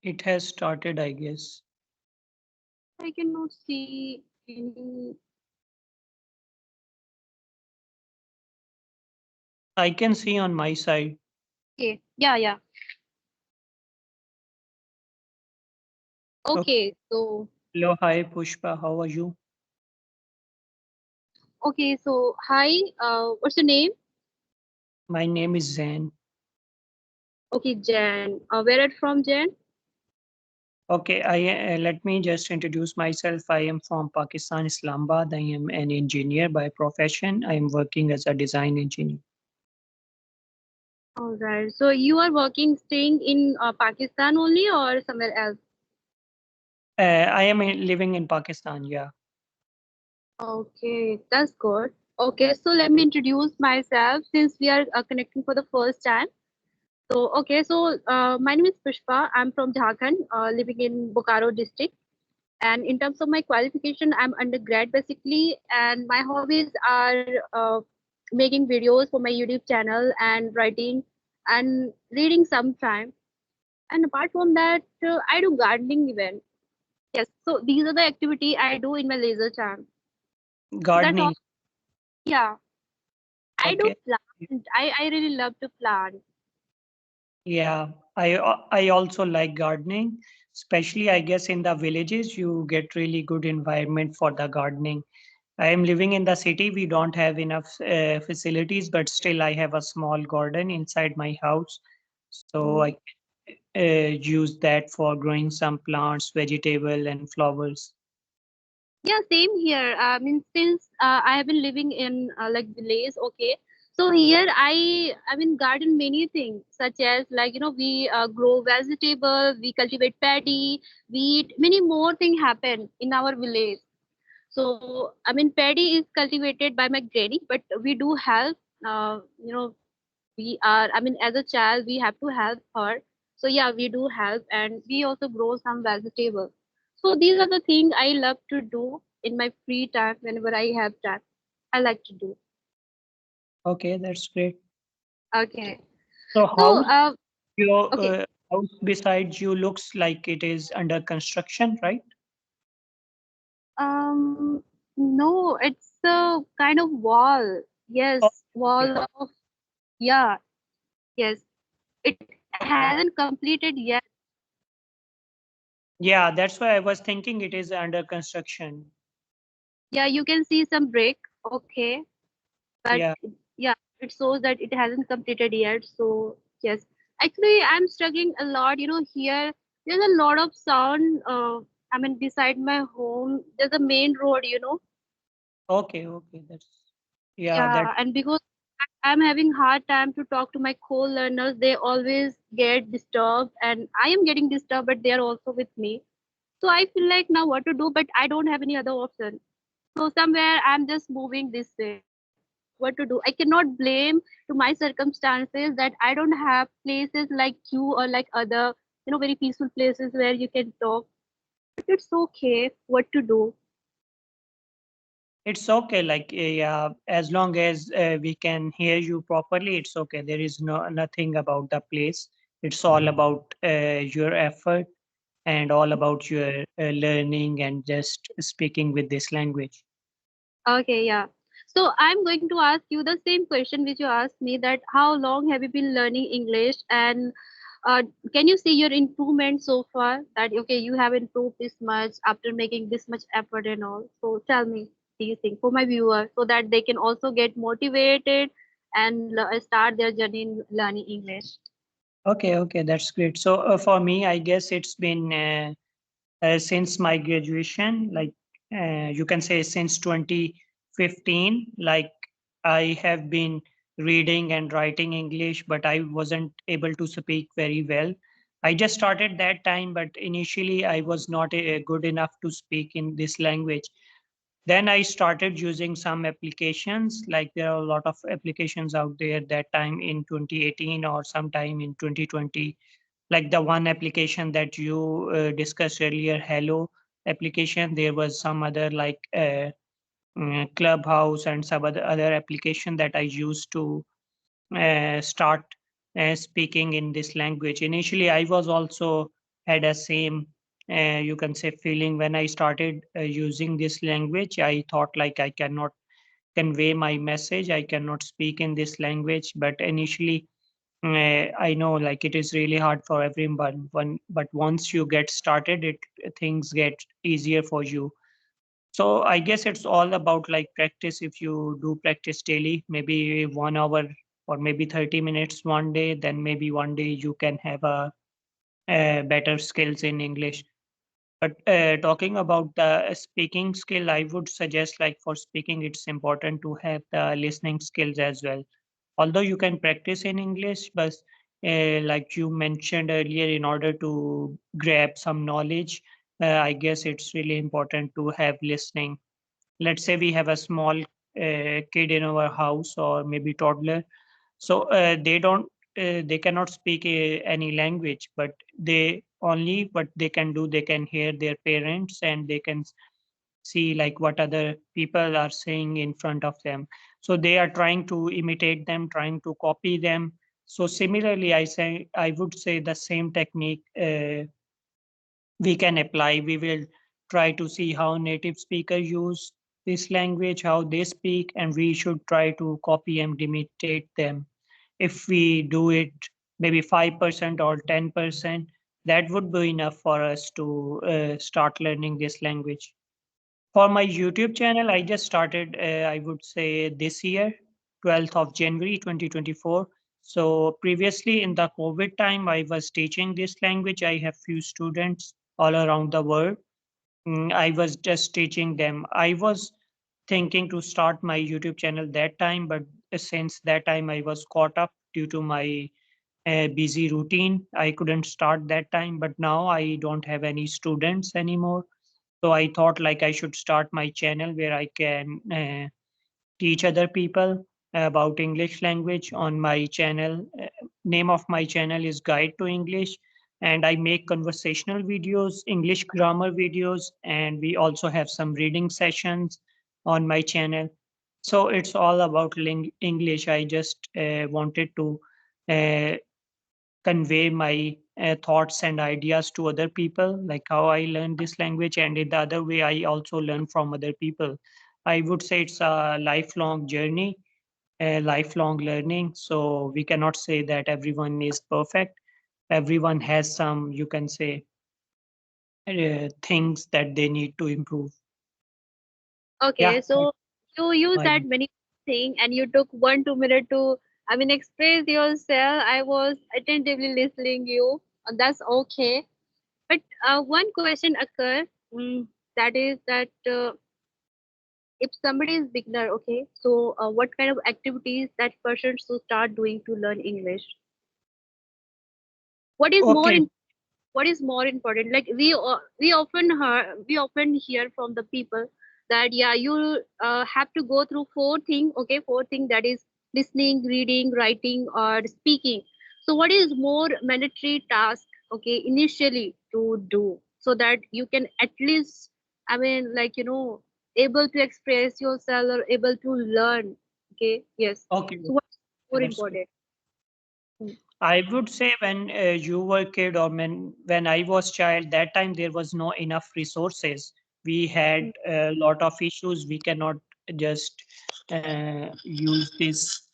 It has started, I guess. I cannot see any. I can see on my side. Okay, yeah, yeah. Okay. Okay, so Hello, hi Pushpa, how are you? hi. What's your name? My name is Zain. Okay, Jan. Where are you from, Jan? Okay, I let me just introduce myself. I am from Pakistan, Islamabad. I am an engineer by profession. I am working as a design engineer. All right. So you are working, staying in Pakistan only or somewhere else? I am living in Pakistan. Yeah. Okay, that's good. Okay, so let me introduce myself since we are connecting for the first time. My name is Pushpa. I'm from Jharkhand, living in Bokaro district. And in terms of my qualification, I'm undergrad basically, and my hobbies are making videos for my YouTube channel and writing and reading sometime. And apart from that, I do gardening even. Yes, so these are the activity I do in my leisure time. So that's all. Gardening. Yeah, I do Okay. plant. I really love to plant. Yeah, I also like gardening, especially I guess in the villages you get really good environment for the gardening. I am living in the city. We don't have enough facilities, but still I have a small garden inside my house. So I use that for growing some plants, vegetable and flowers. Yeah, same here. I mean, since I have been living in like village, okay. So here I mean garden many things such as like we grow vegetable, we cultivate paddy, we eat many more things happen in our village. So I mean paddy is cultivated by my granny, but we do help. We are I mean as a child we have to help her. So yeah, we do help and we also grow some vegetables. So these are the things I love to do in my free time whenever I have time. I like to do. Okay, that's great. Okay. So So your okay. house besides you looks like it is under construction, right? Um no, it's a kind of wall. Oh, Yes, okay. wall of yeah, yes. It hasn't completed yet. Yeah, that's why I was thinking it is under construction. Yeah, you can see some brick, okay. But Yeah. yeah, it shows that it hasn't completed yet. So yes, actually I'm struggling a lot, here there's a lot of sound. I mean beside my home there's a main road, Okay, okay. That's yeah, that yeah. And because I'm having hard time to talk to my co-learners, they always get disturbed and I am getting disturbed, but they are also with me. So I feel like now what to do, but I don't have any other option. So somewhere I'm just moving this way. What to do? I cannot blame to my circumstances that I don't have places like you or like other, very peaceful places where you can talk. But it's okay. What to do? it's okay. Like yeah, as long as we can hear you properly, it's okay. There is nothing about the place. It's all about your effort and all about your learning and just speaking with this language. Okay, yeah. So I'm going to ask you the same question which you asked me, that how long have you been learning English, and uh, can you see your improvement so far, that okay you have improved this much after making this much effort and all. So tell me these things for my viewers so that they can also get motivated and start their journey in learning English. Okay, okay, that's great. So for me, I guess it's been since my graduation, like you can say since 2015, like I have been reading and writing English, but I wasn't able to speak very well. I just started that time, but initially I was not good enough to speak in this language. Then I started using some applications, like there are a lot of applications out there that time in 2018 or sometime in 2020, like the one application that you discussed earlier, Hello application. There was some other like Clubhouse and some other application that I used to start speaking in this language. Initially, I was also had a same you can say feeling when I started using this language. I thought like I cannot convey my message, I cannot speak in this language. But initially, I know like it is really hard for everyone. But once you get started, it things get easier for you. So I guess it's all about like practice. If you do practice daily, maybe 1 hour or maybe 30 minutes one day, then maybe one day you can have a better skills in English. But talking about the speaking skill, I would suggest like for speaking, it's important to have the listening skills as well. Although you can practice in English, but like you mentioned earlier, in order to grab some knowledge, I guess it's really important to have listening. Let's say we have a small kid in our house or maybe toddler, so they don't they cannot speak any language, but they only what they can do, they can hear their parents and they can see like what other people are saying in front of them. So they are trying to imitate them, trying to copy them. So similarly, I would say the same technique we can apply. We will try to see how native speakers use this language, how they speak, and we should try to copy and imitate them. If we do it maybe 5% or 10%, that would be enough for us to start learning this language. For my YouTube channel, I just started, I would say this year, 12th of January 2024. So previously in the COVID time, I was teaching this language. I have few students all around the world. I was just teaching them. I was thinking to start my YouTube channel that time, but since that time I was caught up due to my busy routine. I couldn't start that time, but now I don't have any students anymore. So I thought like I should start my channel where I can teach other people about English language on my channel. Name of my channel is Guide to English, and I make conversational videos, English grammar videos, and we also have some reading sessions on my channel. So it's all about English. I just wanted to uh, convey my thoughts and ideas to other people, like how I learned this language, and in the other way I also learn from other people. I would say it's a lifelong journey, a lifelong learning. So we cannot say that everyone is perfect. Everyone has some, you can say, things that they need to improve. Yeah, Okay, that's so you my. said many things and you took 1 2 minute to, I mean, express yourself. I was attentively listening you. That's okay. But one question occurs, that is that if somebody is beginner, okay, so what kind of activities that person should start doing to learn English? What is more Okay. in, what is more important? Like we often hear from the people that yeah, you have to go through four thing, that is listening, reading, writing, or speaking. So what is more mandatory task, okay, initially to do, so that you can at least, I mean, like, able to express yourself or able to learn. Okay, yes. Okay. So what's more That's good. important? Hmm. I would say when you were kid or when I was child, that time there was no enough resources. We had a lot of issues. We cannot just use this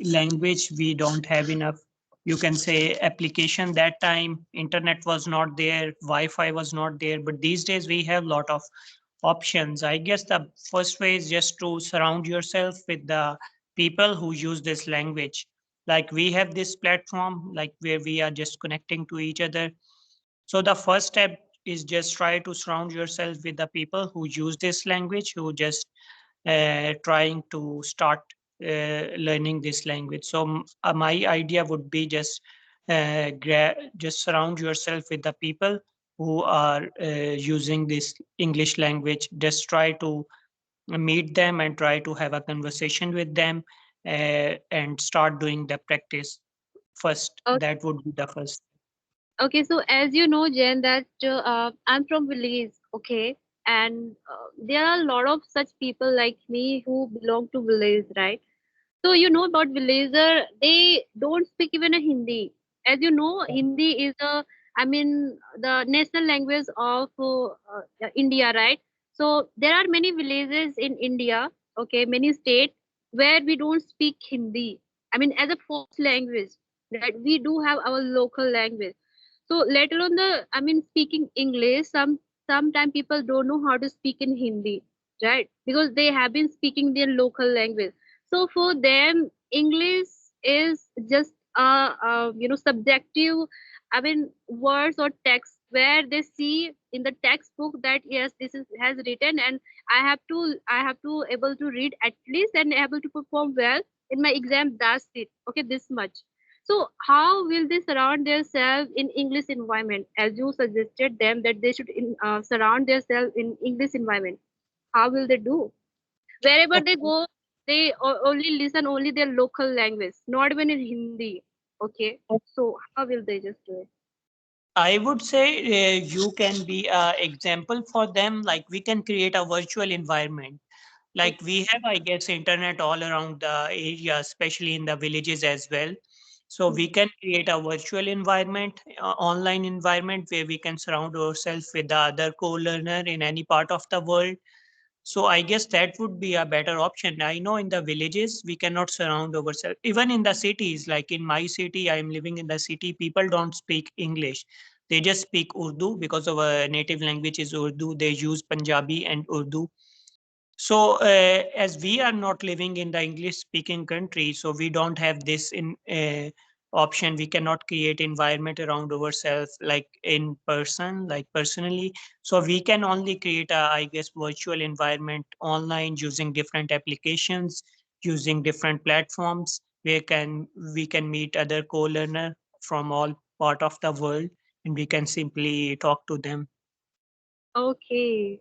language. We don't have enough, you can say, application. That time internet was not there, Wi-Fi was not there. But these days we have lot of options. I guess the first way is just to surround yourself with the people who use this language. Like we have this platform like where we are just connecting to each other. So the first step is just try to surround yourself with the people who use this language, who just trying to start learning this language. So my idea would be just surround yourself with the people who are using this English language. Just try to meet them and try to have a conversation with them, and start doing the practice first. That would be the first. Okay, so as you know, Jen, that I'm from village, okay, and there are a lot of such people like me who belong to village, right? So you know about villager, they don't speak even a Hindi. As you know, Hindi is a I mean, the national language of India, right? So there are many villages in India, okay, many states where we don't speak Hindi. I mean, as a first language, right? We do have our local language. So let alone the, I mean, speaking English. Sometimes people don't know how to speak in Hindi, right? Because they have been speaking their local language. So for them, English is just subjective, I mean, words or text where they see in the textbook that yes, this is has written, and I have to able to read at least and able to perform well in my exam. That's it. Okay, this much. So how will they surround themselves in English environment? As you suggested them that they should surround themselves in English environment. How will they do? Wherever they Okay. go, they only listen only their local language, not even in Hindi. Okay, so how will they just do it? I would say you can be an example for them. Like we can create a virtual environment. Like we have, I guess, internet all around the area, especially in the villages as well. So we can create a virtual environment, online environment where we can surround ourselves with the other co-learner in any part of the world. So I guess that would be a better option. I know in the villages we cannot surround ourselves. Even in the cities, like in my city, I am living in the city. People don't speak English. They just speak Urdu because our native language is Urdu. They use Punjabi and Urdu. So, as we are not living in the English speaking country, so we don't have this in option. We cannot create environment around ourselves like in person, like personally. So we can only create a, I guess, virtual environment online using different applications, using different platforms. Where can we can meet other co-learner from all part of the world, and we can simply talk to them. Okay,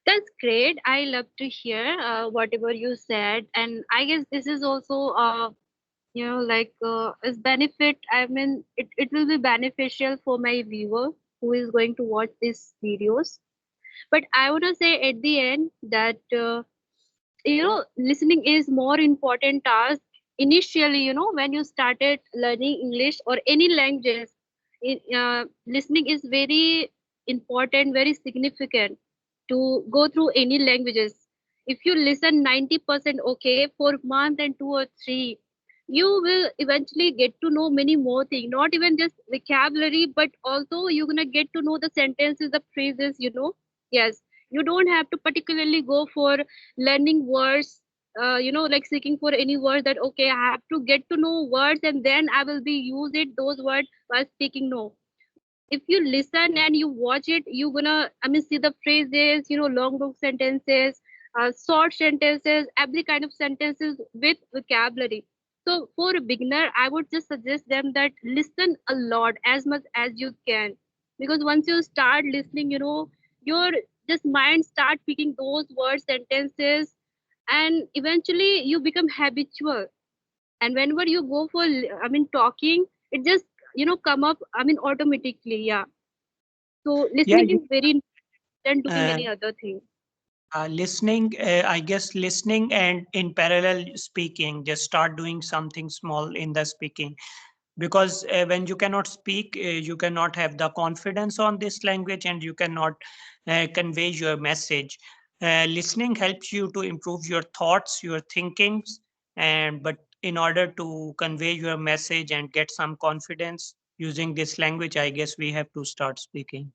that's great. I love to hear whatever you said, and I guess this is also is benefit. I mean, it will be beneficial for my viewer who is going to watch these videos. But I want to say at the end that listening is more important task initially. When you started learning English or any languages, listening is very important, very significant to go through any languages. If you listen 90% okay for month and 2 or 3, you will eventually get to know many more things, not even just vocabulary, but also you're gonna get to know the sentences, the phrases. Yes, you don't have to particularly go for learning words, like seeking for any word that okay, I have to get to know words and then I will be use it those words while speaking. No, if you listen and you watch it, you're gonna, I mean, see the phrases, long sentences, short sentences, every kind of sentences with vocabulary. So for a beginner, I would just suggest them that listen a lot, as much as you can, because once you start listening, your just mind start picking those words, sentences, and eventually you become habitual. And whenever you go for I mean talking, it just come up, I mean, automatically. Yeah, so Yeah, listening you. is very important than doing Uh, any other thing. Listening, I guess listening and in parallel speaking, just start doing something small in the speaking. Because when you cannot speak, you cannot have the confidence on this language and you cannot convey your message. Listening helps you to improve your thoughts, your thinkings, and but in order to convey your message and get some confidence using this language, I guess we have to start speaking.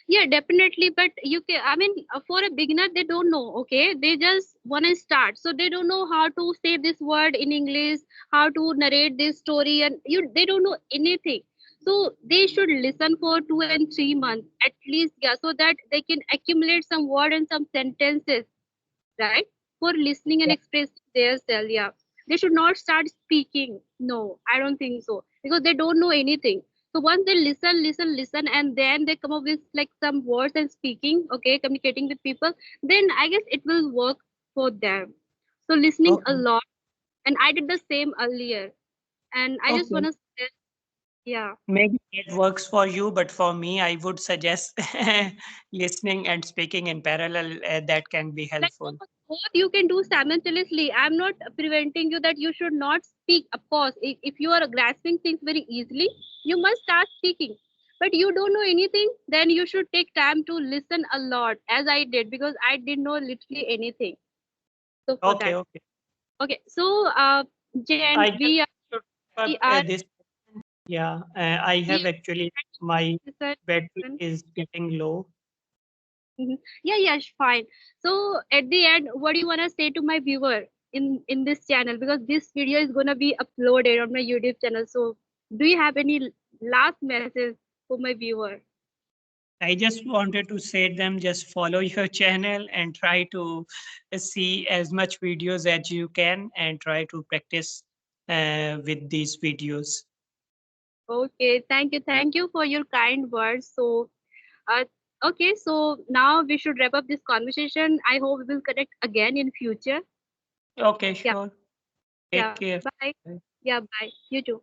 Yeah, definitely. But you can, I mean, for a beginner, they don't know. Okay, they just want to start, so they don't know how to say this word in English, how to narrate this story, and they don't know anything. So they should listen for 2 and 3 months at least, yeah, so that they can accumulate some word and some sentences, right? For listening and expressing their self. Yeah. They should not start speaking. No, I don't think so. Because they don't know anything. So once they listen, and then they come up with like some words and speaking, okay, communicating with people, then I guess it will work for them. So listening a Okay. lot. And I did the same earlier. And I just Okay. wanna say Yeah. Maybe it works for you, but for me, I would suggest listening and speaking in parallel. That can be Like helpful. both you can do simultaneously. I'm not preventing you that you should not speak. Of course, if you are grasping things very easily, you must start speaking. But you don't know anything, then you should take time to listen a lot, as I did, because I didn't know literally anything. So for Okay, that. okay. Okay, so Jen, I guess should wrap we up are this. Yeah, I we have actually my are battery is getting low. Mhm. Yeah, yeah, fine. So at the end, what do you wanna say to my viewer in this channel? Because this video is gonna be uploaded on my YouTube channel. So do you have any last message for my viewer? I just wanted to say them just follow your channel and try to see as much videos as you can and try to practice with these videos. Okay, thank you for your kind words. So okay, so now we should wrap up this conversation. I hope we will connect again in future. Okay, Yeah, sure. Take yeah. care. Bye. Yeah, bye. You too.